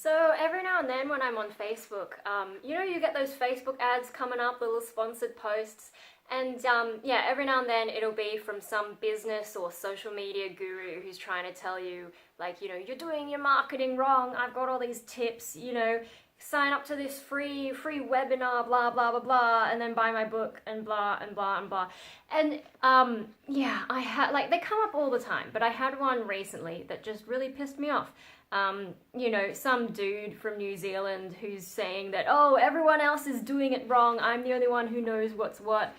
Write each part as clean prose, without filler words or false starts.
So every now and then when I'm on Facebook, you get those Facebook ads coming up, little sponsored posts, and yeah, every now and then it'll be from some business or social media guru who's trying to tell you, like, you're doing your marketing wrong, I've got all these tips, sign up to this free webinar, blah, blah, blah, blah, and then buy my book, and blah, and blah, and blah. And yeah, they come up all the time, but I had one recently that just really pissed me off. Some dude from New Zealand who's saying that, oh, everyone else is doing it wrong, I'm the only one who knows what's what,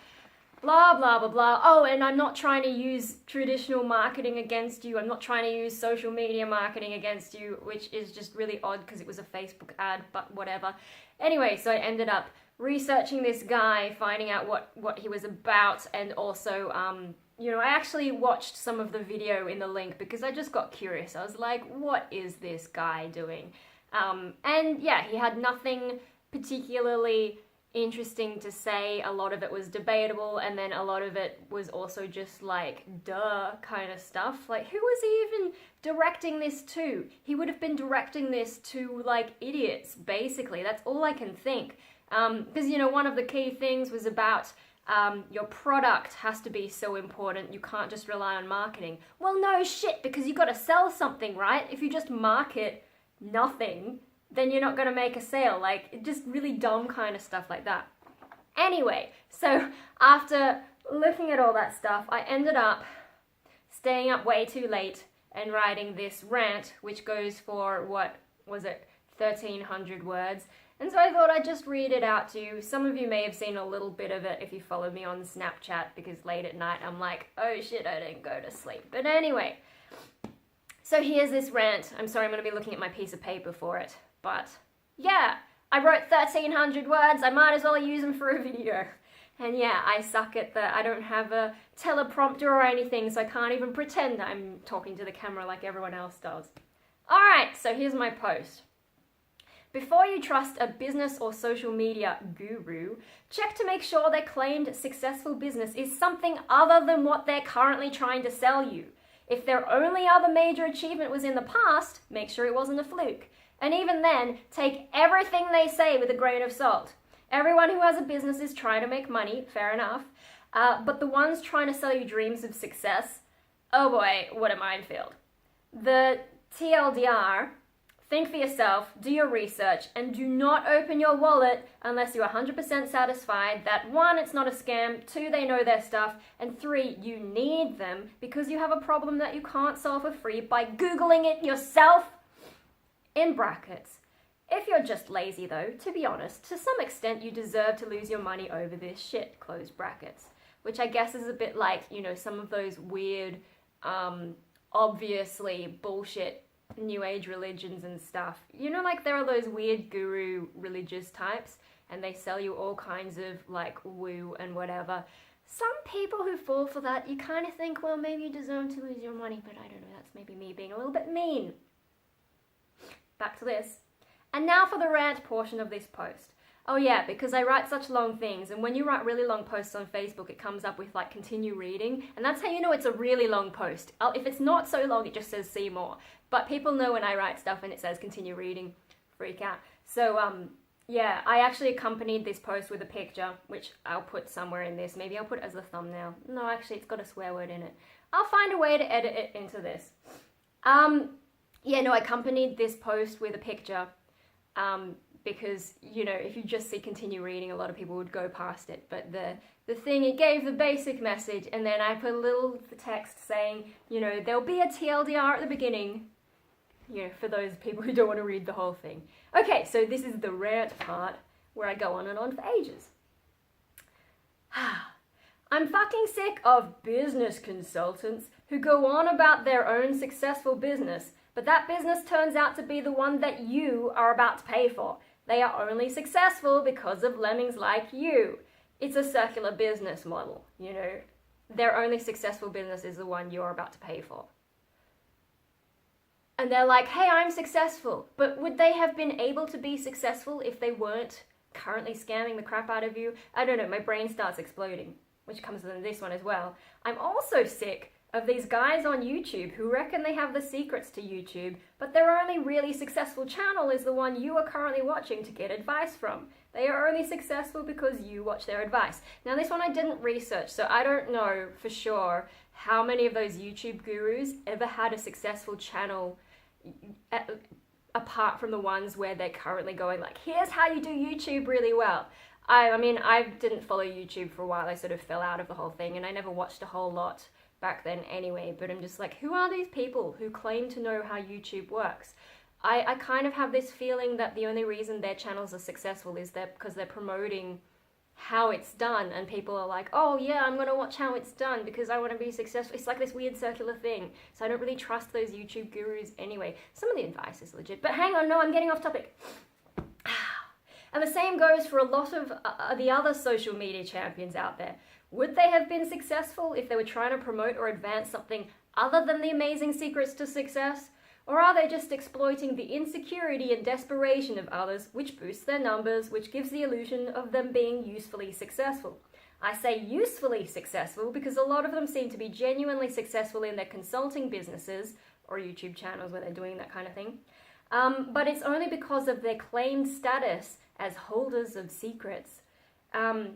blah, blah, blah, blah. Oh, and I'm not trying to use traditional marketing against you, I'm not trying to use social media marketing against you, which is just really odd because it was a Facebook ad, but whatever. Anyway, so I ended up researching this guy, finding out what he was about, and also, I actually watched some of the video in the link because I just got curious. I was like, what is this guy doing? And yeah, he had nothing particularly interesting to say. A lot of it was debatable, and then a lot of it was also just like, duh kind of stuff. Like, who was he even directing this to? He would have been directing this to, like, idiots, basically. That's all I can think. Because, one of the key things was about your product has to be so important, you can't just rely on marketing. Well, no shit, because you got to sell something, right? If you just market nothing, then you're not going to make a sale. Like, just really dumb kind of stuff like that. Anyway, so after looking at all that stuff, I ended up staying up way too late and writing this rant, which goes for, 1,300 words. And so I thought I'd just read it out to you. Some of you may have seen a little bit of it if you follow me on Snapchat, because late at night I'm like, oh shit, I didn't go to sleep. But anyway, so here's this rant. I'm sorry, I'm going to be looking at my piece of paper for it. But yeah, I wrote 1,300 words. I might as well use them for a video. And yeah, I suck at I don't have a teleprompter or anything, so I can't even pretend I'm talking to the camera like everyone else does. Alright, so here's my post. Before you trust a business or social media guru, check to make sure their claimed successful business is something other than what they're currently trying to sell you. If their only other major achievement was in the past, make sure it wasn't a fluke. And even then, take everything they say with a grain of salt. Everyone who has a business is trying to make money, fair enough. But the ones trying to sell you dreams of success, oh boy, what a minefield. The TLDR, think for yourself, do your research, and do not open your wallet unless you're 100% satisfied that 1, it's not a scam, 2, they know their stuff, and 3, you need them because you have a problem that you can't solve for free by Googling it yourself. In brackets. If you're just lazy though, to be honest, to some extent you deserve to lose your money over this shit, close brackets. Which I guess is a bit like, some of those weird, obviously bullshit new age religions and stuff. Like there are those weird guru religious types, and they sell you all kinds of like woo and whatever. Some people who fall for that, you kind of think, well, maybe you deserve to lose your money, but I don't know, that's maybe me being a little bit mean. Back to this. And now for the rant portion of this post. Oh yeah, because I write such long things, and when you write really long posts on Facebook, it comes up with like continue reading, and that's how you know it's a really long post. If it's not so long, it just says see more. But people know when I write stuff and it says continue reading, freak out. So yeah, I actually accompanied this post with a picture, which I'll put somewhere in this. Maybe I'll put it as the thumbnail. No, actually it's got a swear word in it. I'll find a way to edit it into this. Yeah, no, I accompanied this post with a picture because, if you just see continue reading, a lot of people would go past it. But the thing, it gave the basic message, and then I put a little text saying, there'll be a TLDR at the beginning, for those people who don't want to read the whole thing. Okay, so this is the rant part where I go on and on for ages. I'm fucking sick of business consultants who go on about their own successful business, but that business turns out to be the one that you are about to pay for. They are only successful because of lemmings like you. It's a circular business model, Their only successful business is the one you're about to pay for. And they're like, hey, I'm successful. But would they have been able to be successful if they weren't currently scamming the crap out of you? I don't know, my brain starts exploding, which comes in this one as well. I'm also sick of these guys on YouTube who reckon they have the secrets to YouTube, but their only really successful channel is the one you are currently watching to get advice from. They are only successful because you watch their advice. Now, this one I didn't research, so I don't know for sure how many of those YouTube gurus ever had a successful channel apart from the ones where they're currently going like, here's how you do YouTube really well. I mean, I didn't follow YouTube for a while. I sort of fell out of the whole thing, and I never watched a whole lot back then anyway, but I'm just like, who are these people who claim to know how YouTube works? I kind of have this feeling that the only reason their channels are successful is because they're promoting how it's done, and people are like, oh yeah, I'm gonna watch how it's done because I want to be successful. It's like this weird circular thing, so I don't really trust those YouTube gurus anyway. Some of the advice is legit, but hang on, no, I'm getting off topic. And the same goes for a lot of the other social media champions out there. Would they have been successful if they were trying to promote or advance something other than the amazing secrets to success? Or are they just exploiting the insecurity and desperation of others, which boosts their numbers, which gives the illusion of them being usefully successful? I say usefully successful because a lot of them seem to be genuinely successful in their consulting businesses or YouTube channels where they're doing that kind of thing. But it's only because of their claimed status as holders of secrets. I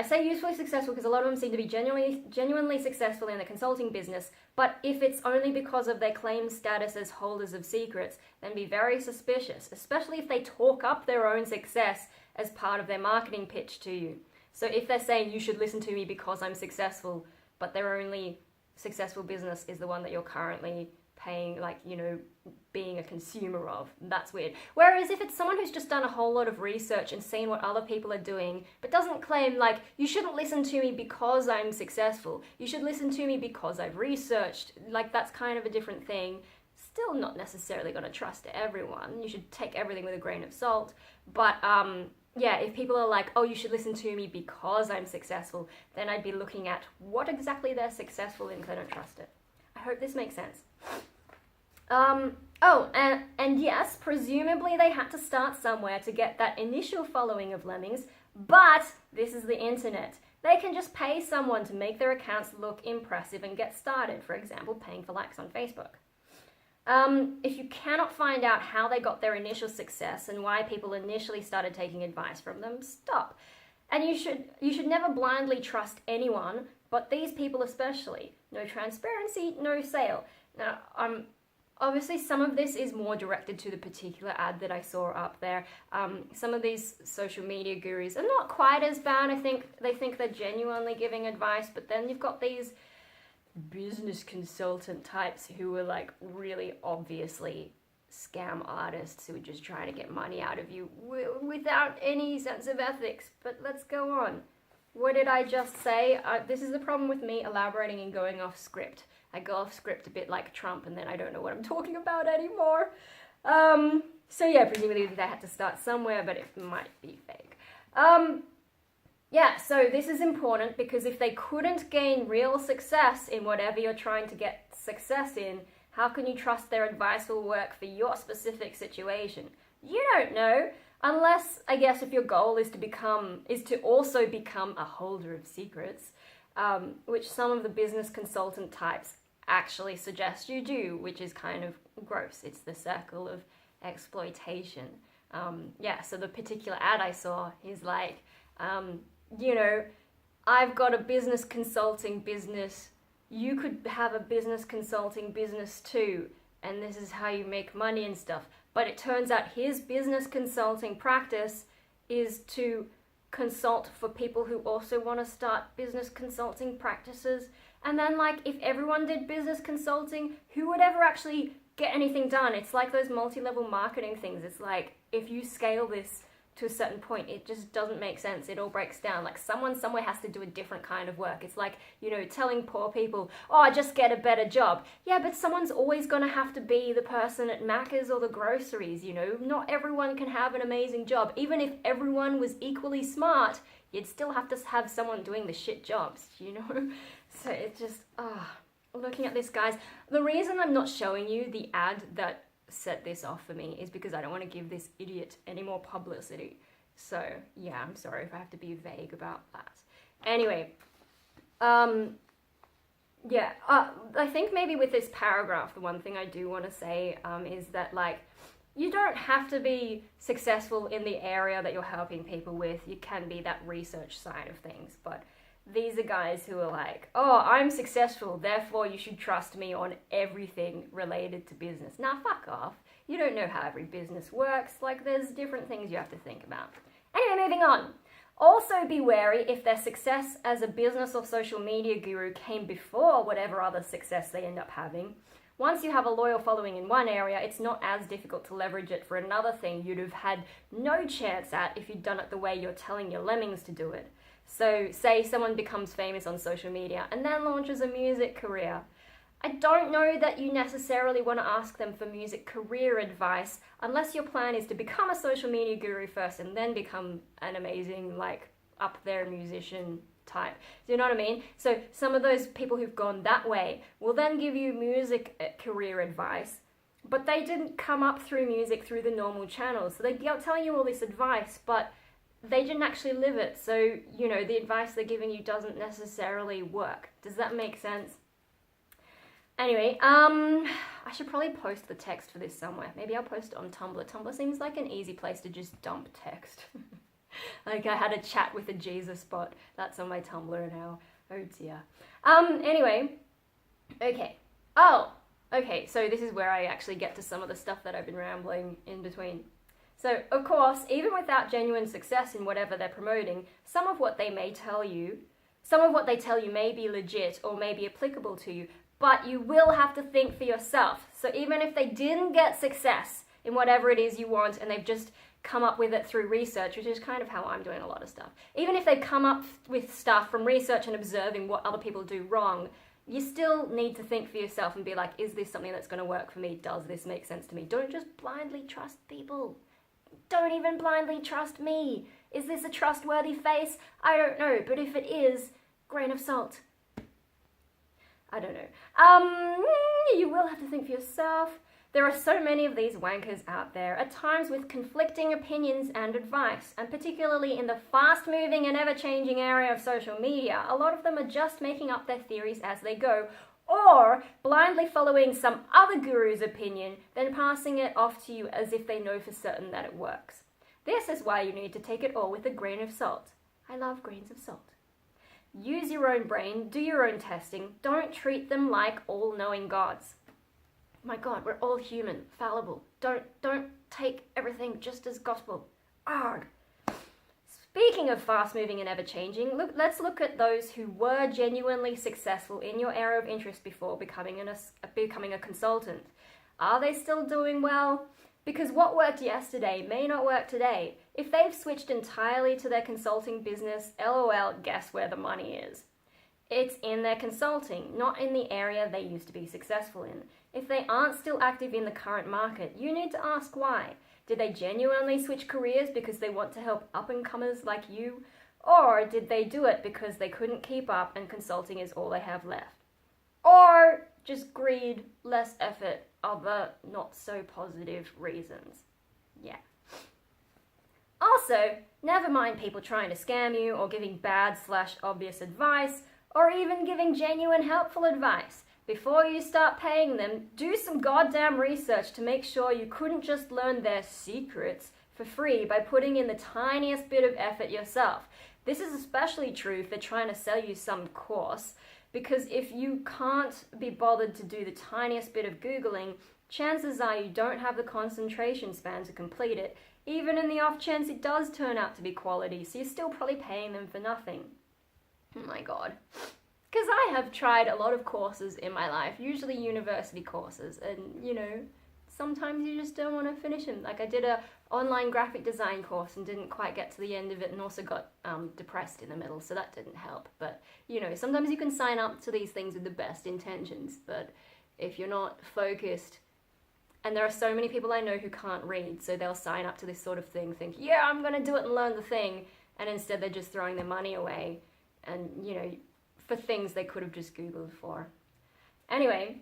say usefully successful because a lot of them seem to be genuinely successful in the consulting business, but if it's only because of their claimed status as holders of secrets, then be very suspicious, especially if they talk up their own success as part of their marketing pitch to you. So if they're saying you should listen to me because I'm successful, but their only successful business is the one that you're currently paying, like, you know, being a consumer of, that's weird. Whereas if it's someone who's just done a whole lot of research and seen what other people are doing, but doesn't claim, like, you shouldn't listen to me because I'm successful, you should listen to me because I've researched, like, that's kind of a different thing. Still not necessarily going to trust everyone. You should take everything with a grain of salt. But yeah, if people are like, oh, you should listen to me because I'm successful, then I'd be looking at what exactly they're successful in because I don't trust it. I hope this makes sense. And yes, presumably they had to start somewhere to get that initial following of lemmings, but this is the internet. They can just pay someone to make their accounts look impressive and get started, for example, paying for likes on Facebook. If you cannot find out how they got their initial success and why people initially started taking advice from them, stop. And you should never blindly trust anyone, but these people especially. No transparency, no sale. Now, obviously some of this is more directed to the particular ad that I saw up there. Some of these social media gurus are not quite as bad. I think they think they're genuinely giving advice, but then you've got these business consultant types who are like really obviously scam artists who are just trying to get money out of you without any sense of ethics. But let's go on. What did I just say? This is the problem with me elaborating and going off script. I go off script a bit like Trump, and then I don't know what I'm talking about anymore. So yeah, presumably they had to start somewhere, but it might be fake. Yeah, so this is important because if they couldn't gain real success in whatever you're trying to get success in, how can you trust their advice will work for your specific situation? You don't know, unless, I guess, if your goal is to also become a holder of secrets, which some of the business consultant types actually suggest you do, which is kind of gross. It's the circle of exploitation. Yeah, so the particular ad I saw is like, you know, I've got a business consulting business. You could have a business consulting business too, and this is how you make money and stuff. But it turns out his business consulting practice is to consult for people who also want to start business consulting practices. And then, like, if everyone did business consulting, who would ever actually get anything done? It's like those multi-level marketing things. It's like, if you scale this to a certain point, it just doesn't make sense. It all breaks down. Like, someone somewhere has to do a different kind of work. It's like, you know, telling poor people, oh, just get a better job. Yeah, but someone's always going to have to be the person at Macca's or the groceries, you know. Not everyone can have an amazing job. Even if everyone was equally smart, you'd still have to have someone doing the shit jobs, you know. So it just, looking at this, guys, the reason I'm not showing you the ad that set this off for me is because I don't want to give this idiot any more publicity. So yeah, I'm sorry if I have to be vague about that. Anyway, yeah, I think maybe with this paragraph, the one thing I do want to say is that, like, you don't have to be successful in the area that you're helping people with. You can be that research side of things, but these are guys who are like, oh, I'm successful, therefore you should trust me on everything related to business. Nah, fuck off. You don't know how every business works. Like, there's different things you have to think about. Anyway, moving on. Also be wary if their success as a business or social media guru came before whatever other success they end up having. Once you have a loyal following in one area, it's not as difficult to leverage it for another thing you'd have had no chance at if you'd done it the way you're telling your lemmings to do it. So say someone becomes famous on social media and then launches a music career. I don't know that you necessarily want to ask them for music career advice unless your plan is to become a social media guru first and then become an amazing, like, up there musician type. Do you know what I mean? So some of those people who've gone that way will then give you music career advice, but they didn't come up through music through the normal channels. So they're telling you all this advice, but they didn't actually live it. So, you know, the advice they're giving you doesn't necessarily work. Does that make sense? Anyway, I should probably post the text for this somewhere. Maybe I'll post it on Tumblr. Tumblr seems like an easy place to just dump text. Like, I had a chat with a Jesus bot. That's on my Tumblr now. Oh dear. Anyway. Okay. Oh, okay, so this is where I actually get to some of the stuff that I've been rambling in between. So, of course, even without genuine success in whatever they're promoting, some of what they tell you may be legit or may be applicable to you, but you will have to think for yourself. So even if they didn't get success in whatever it is you want and they've just come up with it through research, which is kind of how I'm doing a lot of stuff. Even if they come up with stuff from research and observing what other people do wrong, you still need to think for yourself and be like, is this something that's going to work for me? Does this make sense to me? Don't just blindly trust people. Don't even blindly trust me. Is this a trustworthy face? I don't know, but if it is, grain of salt. I don't know. You will have to think for yourself. There are so many of these wankers out there, at times with conflicting opinions and advice, and particularly in the fast-moving and ever-changing area of social media, a lot of them are just making up their theories as they go, or blindly following some other guru's opinion, then passing it off to you as if they know for certain that it works. This is why you need to take it all with a grain of salt. I love grains of salt. Use your own brain, do your own testing, don't treat them like all-knowing gods. My God, we're all human, fallible. Don't take everything just as gospel. Arg! Speaking of fast-moving and ever-changing, let's look at those who were genuinely successful in your area of interest before becoming a consultant. Are they still doing well? Because what worked yesterday may not work today. If they've switched entirely to their consulting business, LOL, guess where the money is? It's in their consulting, not in the area they used to be successful in. If they aren't still active in the current market, you need to ask why. Did they genuinely switch careers because they want to help up-and-comers like you? Or did they do it because they couldn't keep up and consulting is all they have left? Or just greed, less effort, other not so positive reasons? Yeah. Also, never mind people trying to scam you or giving bad/obvious advice or even giving genuine helpful advice. Before you start paying them, do some goddamn research to make sure you couldn't just learn their secrets for free by putting in the tiniest bit of effort yourself. This is especially true if they're trying to sell you some course, because if you can't be bothered to do the tiniest bit of Googling, chances are you don't have the concentration span to complete it, even in the off chance it does turn out to be quality, so you're still probably paying them for nothing. Oh my God. Because I have tried a lot of courses in my life, usually university courses, and, you know, sometimes you just don't want to finish them. Like, I did a online graphic design course and didn't quite get to the end of it and also got depressed in the middle, so that didn't help. But, you know, sometimes you can sign up to these things with the best intentions, but if you're not focused, and there are so many people I know who can't read, so they'll sign up to this sort of thing, think, yeah, I'm going to do it and learn the thing, and instead they're just throwing their money away, and, you know, for things they could have just Googled for. Anyway,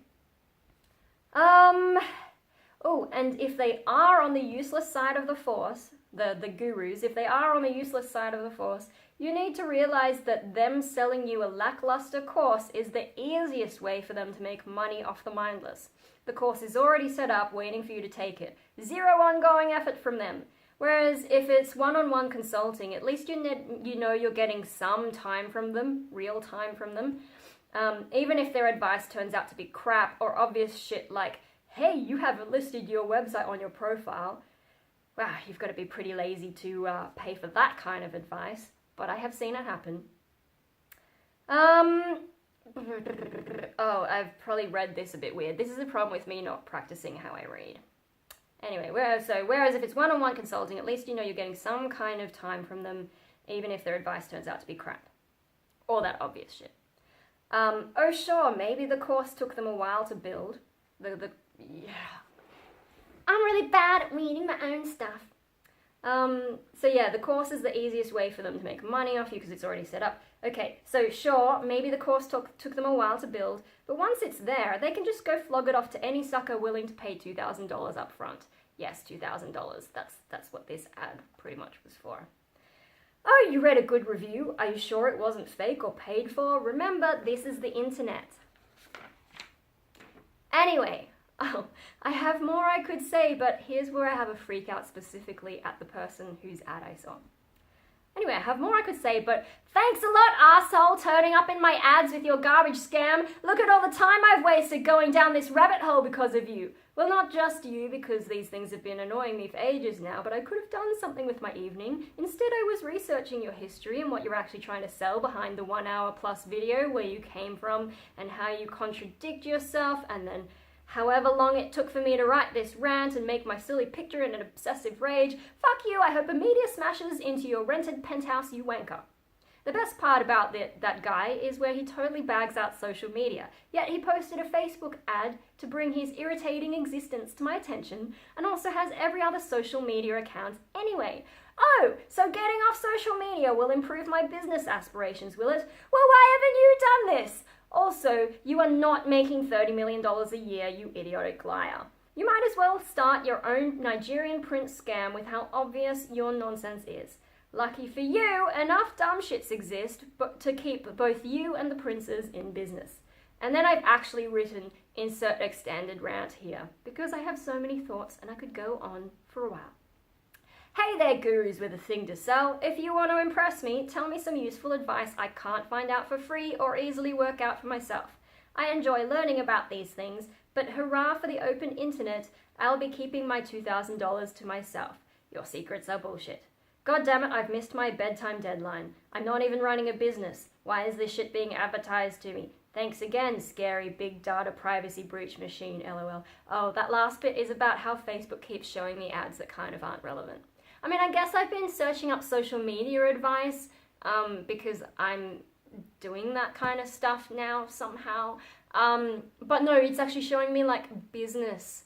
oh, And if they are on the useless side of the force, the gurus, if they are on the useless side of the force, you need to realize that them selling you a lackluster course is the easiest way for them to make money off the mindless. The course is already set up, waiting for you to take it. Zero ongoing effort from them. Whereas if it's one-on-one consulting, at least you know you're getting some time from them, real time from them. Even if their advice turns out to be crap or obvious shit like, hey, you haven't listed your website on your profile. Wow, you've got to be pretty lazy to pay for that kind of advice. But I have seen it happen. Oh, I've probably read this a bit weird. This is a problem with me not practicing how I read. Anyway, whereas if it's one-on-one consulting, at least you know you're getting some kind of time from them, even if their advice turns out to be crap. Or that obvious shit. Oh sure, maybe the course took them a while to build. Yeah. I'm really bad at reading my own stuff. So yeah, the course is the easiest way for them to make money off you because it's already set up. Okay, so sure, maybe the course took them a while to build, but once it's there, they can just go flog it off to any sucker willing to pay $2,000 up front. Yes, $2,000. That's what this ad pretty much was for. Oh, you read a good review? Are you sure it wasn't fake or paid for? Remember, this is the internet. Anyway, oh, I have more I could say, but here's where I have a freak out specifically at the person whose ad I saw. Anyway, I have more I could say, but thanks a lot, arsehole, turning up in my ads with your garbage scam. Look at all the time I've wasted going down this rabbit hole because of you. Well, not just you, because these things have been annoying me for ages now, but I could have done something with my evening. Instead, I was researching your history and what you're actually trying to sell behind the 1 hour plus video, where you came from and how you contradict yourself, and then however long it took for me to write this rant and make my silly picture in an obsessive rage. Fuck you, I hope a meteor smashes into your rented penthouse, you wanker. The best part about that guy is where he totally bags out social media, yet he posted a Facebook ad to bring his irritating existence to my attention, and also has every other social media account anyway. Oh, so getting off social media will improve my business aspirations, will it? Well, why haven't you done this? Also, you are not making $30 million a year, you idiotic liar. You might as well start your own Nigerian prince scam with how obvious your nonsense is. Lucky for you, enough dumb shits exist to keep both you and the princes in business. And then I've actually written insert extended rant here, because I have so many thoughts and I could go on for a while. Hey there, gurus with a thing to sell. If you want to impress me, tell me some useful advice I can't find out for free or easily work out for myself. I enjoy learning about these things, but hurrah for the open internet, I'll be keeping my $2,000 to myself. Your secrets are bullshit. God damn it, I've missed my bedtime deadline. I'm not even running a business. Why is this shit being advertised to me? Thanks again, scary big data privacy breach machine, lol. Oh, that last bit is about how Facebook keeps showing me ads that kind of aren't relevant. I mean, I guess I've been searching up social media advice because I'm doing that kind of stuff now somehow. But no, it's actually showing me like business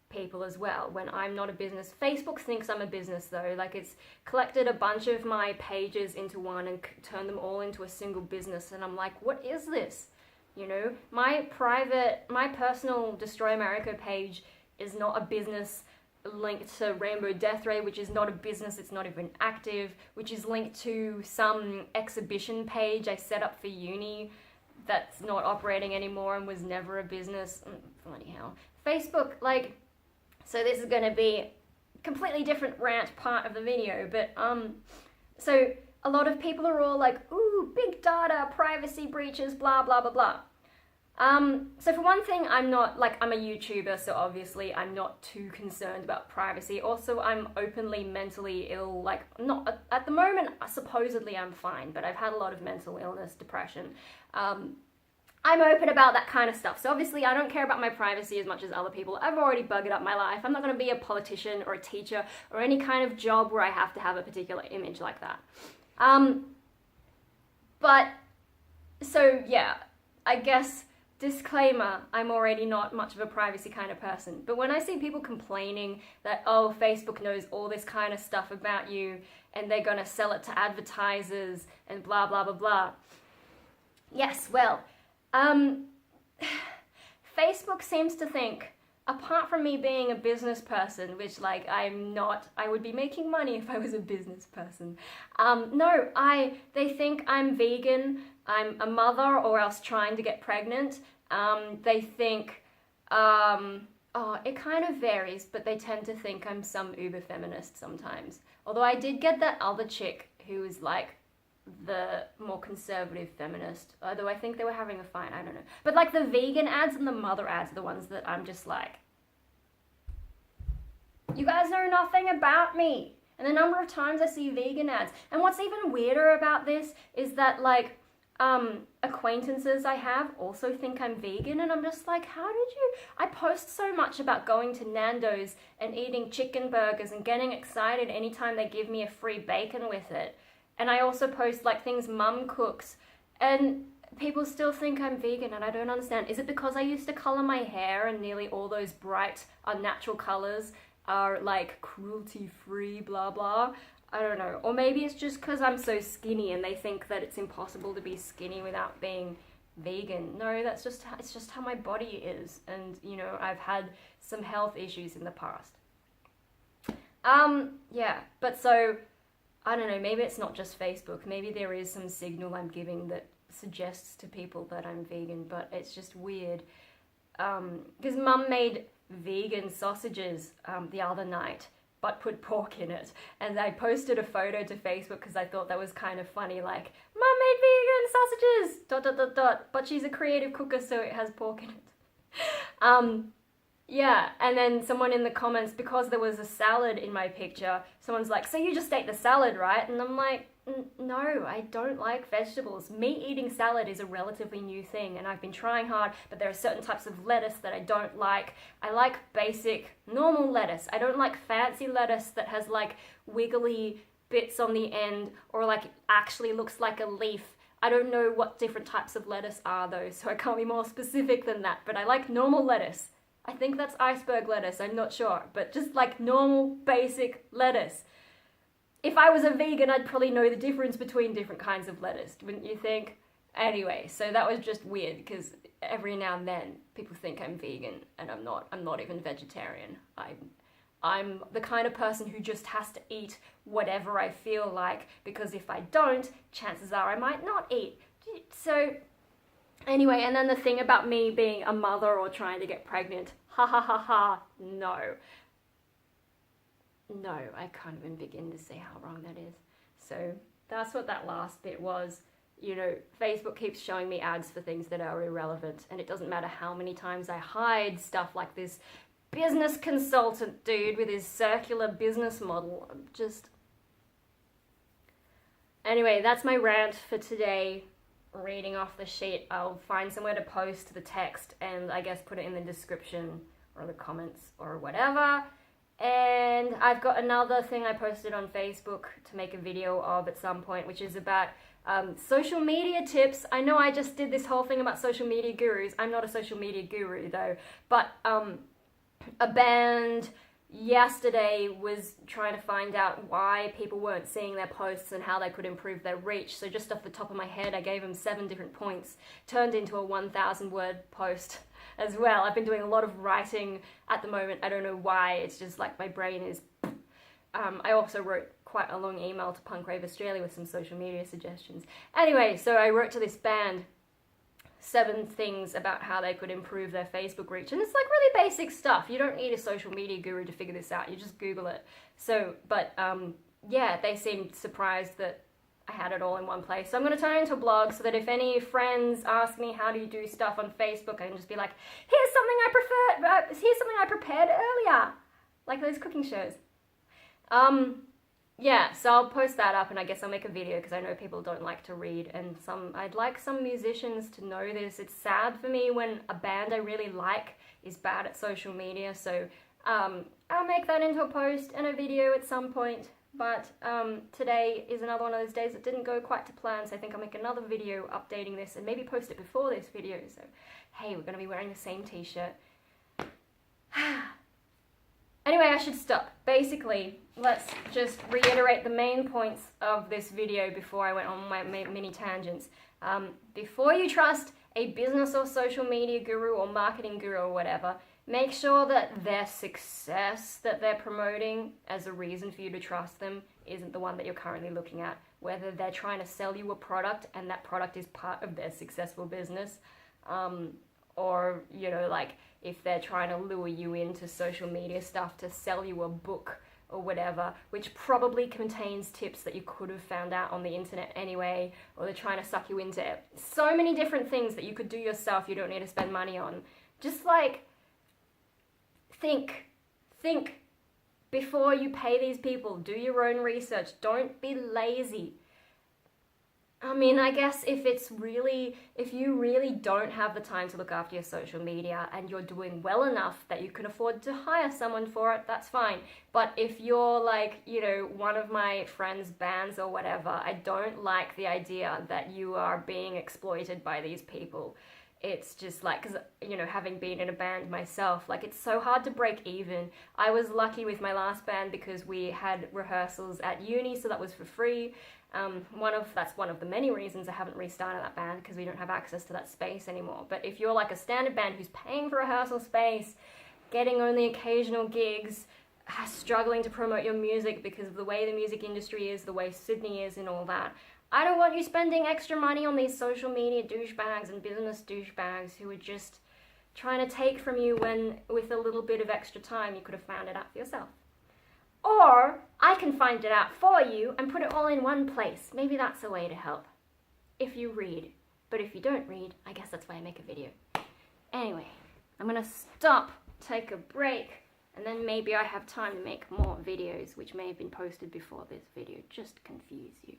people as well when I'm not a business. Facebook thinks I'm a business though. Like, it's collected a bunch of my pages into one and turned them all into a single business, and I'm like, what is this? You know, my personal Destroy America page is not a business linked to Rainbow Death Ray, which is not a business, it's not even active, which is linked to some exhibition page I set up for uni that's not operating anymore and was never a business. Bloody hell. Facebook, like, so this is going to be a completely different rant part of the video, but so a lot of people are all like, ooh, big data, privacy breaches, blah, blah, blah, blah. So for one thing, I'm a YouTuber, so obviously I'm not too concerned about privacy. Also, I'm openly mentally ill, like, not, at the moment, supposedly I'm fine, but I've had a lot of mental illness, depression. I'm open about that kind of stuff. So obviously I don't care about my privacy as much as other people. I've already buggered up my life. I'm not going to be a politician or a teacher or any kind of job where I have to have a particular image like that. But, so yeah, I guess, disclaimer, I'm already not much of a privacy kind of person. But when I see people complaining that, oh, Facebook knows all this kind of stuff about you and they're going to sell it to advertisers and blah, blah, blah, blah. Yes, well, Facebook seems to think, apart from me being a business person, which like I'm not, I would be making money if I was a business person. No, they think I'm vegan, I'm a mother or else trying to get pregnant. They think, it kind of varies, but they tend to think I'm some uber feminist sometimes. Although I did get that other chick who was like the more conservative feminist, although I think they were having a fight, I don't know. But like the vegan ads and the mother ads are the ones that I'm just like, you guys know nothing about me. And the number of times I see vegan ads. And what's even weirder about this is that like acquaintances I have also think I'm vegan, and I'm just like, how did you? I post so much about going to Nando's and eating chicken burgers and getting excited anytime they give me a free bacon with it. And I also post like things mum cooks, and people still think I'm vegan, and I don't understand. Is it because I used to color my hair and nearly all those bright unnatural colors are like cruelty free, blah blah? I don't know. Or maybe it's just because I'm so skinny and they think that it's impossible to be skinny without being vegan. No, it's just how my body is. And, you know, I've had some health issues in the past. Yeah, but so, I don't know, maybe it's not just Facebook. Maybe there is some signal I'm giving that suggests to people that I'm vegan, but it's just weird. Because Mum made vegan sausages the other night, but put pork in it. And I posted a photo to Facebook because I thought that was kind of funny, like, Mum made vegan sausages, ... But she's a creative cooker, so it has pork in it. Yeah, and then someone in the comments, because there was a salad in my picture, someone's like, so you just ate the salad, right? And I'm like, no, I don't like vegetables. Me eating salad is a relatively new thing, and I've been trying hard, but there are certain types of lettuce that I don't like. I like basic, normal lettuce. I don't like fancy lettuce that has like wiggly bits on the end, or like actually looks like a leaf. I don't know what different types of lettuce are though, so I can't be more specific than that, but I like normal lettuce. I think that's iceberg lettuce, I'm not sure, but just like normal, basic lettuce. If I was a vegan, I'd probably know the difference between different kinds of lettuce, wouldn't you think? Anyway, so that was just weird, because every now and then people think I'm vegan, and I'm not. I'm not even vegetarian. I'm the kind of person who just has to eat whatever I feel like, because if I don't, chances are I might not eat. So anyway, and then the thing about me being a mother or trying to get pregnant, ha ha ha ha, no. No, I can't even begin to say how wrong that is. So that's what that last bit was. You know, Facebook keeps showing me ads for things that are irrelevant, and it doesn't matter how many times I hide stuff like this business consultant dude with his circular business model. Anyway, that's my rant for today. Reading off the sheet. I'll find somewhere to post the text and I guess put it in the description or the comments or whatever. And I've got another thing I posted on Facebook to make a video of at some point, which is about social media tips. I know I just did this whole thing about social media gurus. I'm not a social media guru though, but a band yesterday was trying to find out why people weren't seeing their posts and how they could improve their reach. So just off the top of my head, I gave them 7 different points, turned into a 1,000 word post as well. I've been doing a lot of writing at the moment. I don't know why, it's just like my brain is... I also wrote quite a long email to Punk Rave Australia with some social media suggestions. Anyway, so I wrote to this band 7 things about how they could improve their Facebook reach. And it's like really basic stuff. You don't need a social media guru to figure this out. You just Google it. So, but yeah, they seemed surprised that I had it all in one place. So I'm going to turn it into a blog so that if any friends ask me how do you do stuff on Facebook, I can just be like, here's something I prepared earlier. Like those cooking shows. Yeah, so I'll post that up and I guess I'll make a video because I know people don't like to read, and I'd like some musicians to know this. It's sad for me when a band I really like is bad at social media, so I'll make that into a post and a video at some point, but today is another one of those days that didn't go quite to plan, so I think I'll make another video updating this and maybe post it before this video, so hey, we're going to be wearing the same t-shirt. Anyway, I should stop. Basically, let's just reiterate the main points of this video before I went on my mini tangents. Before you trust a business or social media guru or marketing guru or whatever, Make sure that their success that they're promoting as a reason for you to trust them isn't the one that you're currently looking at. Whether they're trying to sell you a product and that product is part of their successful business, or, you know, like if they're trying to lure you into social media stuff to sell you a book or whatever, which probably contains tips that you could have found out on the internet anyway, or they're trying to suck you into it. So many different things that you could do yourself you don't need to spend money on. Just like, think before you pay these people. Do your own research. Don't be lazy. I mean, I guess if you really don't have the time to look after your social media and you're doing well enough that you can afford to hire someone for it, that's fine. But if you're like, you know, one of my friends' bands or whatever, I don't like the idea that you are being exploited by these people. It's just like, because, you know, having been in a band myself, like, it's so hard to break even. I was lucky with my last band because we had rehearsals at uni, so that was for free. That's one of the many reasons I haven't restarted that band, because we don't have access to that space anymore. But if you're like a standard band who's paying for rehearsal space, getting only occasional gigs, struggling to promote your music because of the way the music industry is, the way Sydney is and all that, I don't want you spending extra money on these social media douchebags and business douchebags who are just trying to take from you when, with a little bit of extra time, you could have found it out for yourself. Or I can find it out for you and put it all in one place. Maybe that's a way to help. If you read. But if you don't read, I guess that's why I make a video. Anyway, I'm gonna stop, take a break, and then maybe I have time to make more videos which may have been posted before this video, just to confuse you.